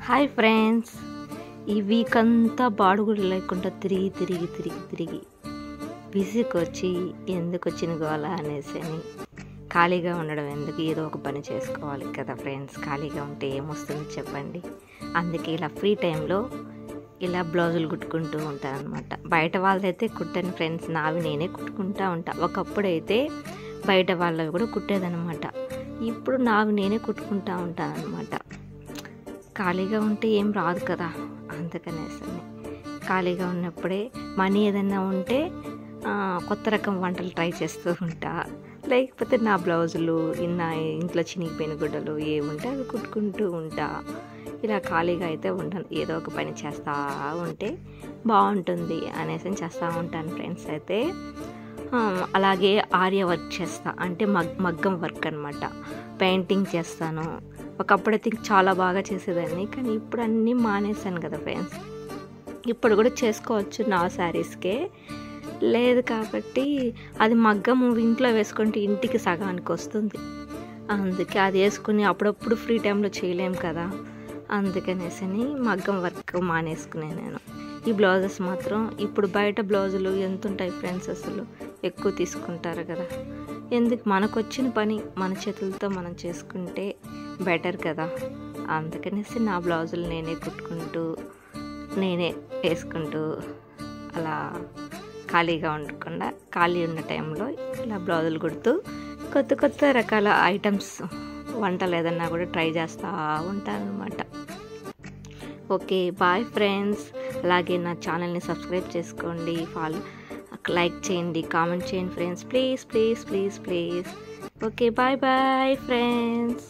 Hi friends, ఈ week అంతా బాడుగుడు లేకుండా తిరిగి విసికొచ్చి ఎందుకు వచ్చిన గోల అనేసి ఖాళీగా ఉండడం ఎందుకు, ఏదో ఒక పని చేసుకోవాలి కదా ఫ్రెండ్స్. ఖాళీగా ఉంటే ఏమొస్తుంది చెప్పండి. అందుకే ఇలా ఫ్రీ టైంలో ఇలా బ్లౌజులు కుట్టుకుంటూ ఉంటాను అనమాట. బయట వాళ్ళదైతే కుట్టాను ఫ్రెండ్స్, నావి నేనే కుట్టుకుంటూ ఉంటాను. ఒకప్పుడైతే బయట వాళ్ళవి కూడా కుట్టేదనమాట. ఇప్పుడు నావి నేనే కుట్టుకుంటూ ఉంటాను అనమాట. ఖాళీగా ఉంటే ఏం రాదు కదా, అందుకనేసి ఖాళీగా ఉన్నప్పుడే మనీ ఏదైనా ఉంటే కొత్త రకం వంటలు ట్రై చేస్తూ ఉంటా, లేకపోతే నా బ్లౌజులు నా ఇంట్లో చినిగిపోయిన గుడ్డలు ఏముంటే అవి కుట్టుకుంటూ ఉంటా. ఇలా ఖాళీగా అయితే ఉండను, ఏదో ఒక పని చేస్తూ ఉంటే బాగుంటుంది అనేసి చేస్తూ ఉంటాను ఫ్రెండ్స్. అయితే అలాగే ఆర్య వర్క్ చేస్తా, అంటే మగ్గం వర్క్ అనమాట. పెయింటింగ్ చేస్తాను. ఒకప్పుడైతే చాలా బాగా చేసేదాన్ని, కానీ ఇప్పుడు అన్నీ మానేశాను కదా ఫ్రెండ్స్. ఇప్పుడు కూడా చేసుకోవచ్చు నా శారీస్కే, లేదు కాబట్టి అది మగ్గము ఇంట్లో వేసుకుంటే ఇంటికి సగానికి వస్తుంది. అందుకే అది వేసుకుని అప్పుడప్పుడు ఫ్రీ టైంలో చేయలేము కదా, అందుకనేసి మగ్గం వర్క్ మానేసుకున్నాను నేను. ఈ బ్లౌజెస్ మాత్రం ఇప్పుడు బయట బ్లౌజులు ఎంత ఉంటాయి ఫ్రెండ్స్, అసలు ఎక్కువ తీసుకుంటారు కదా. ఎందుకు, మనకు వచ్చిన పని మన చేతులతో మనం చేసుకుంటే బెటర్ కదా. అందుకనేసి నా బ్లౌజులు నేనే కుట్టుకుంటూ నేనే వేసుకుంటూ అలా ఖాళీగా ఉండకుండా ఖాళీ ఉన్న టైంలో ఇలా బ్లౌజులు కుడుతూ కొత్త రకాల ఐటమ్స్ వంటలు ఏదన్నా కూడా ట్రై చేస్తూ ఉంటాను అనమాట. Okay, bye friends. అలాగే నా ఛానల్ని సబ్స్క్రైబ్ చేసుకోండి, లైక్ చేయండి, కామెంట్ చేయండి friends, please. Okay, bye friends.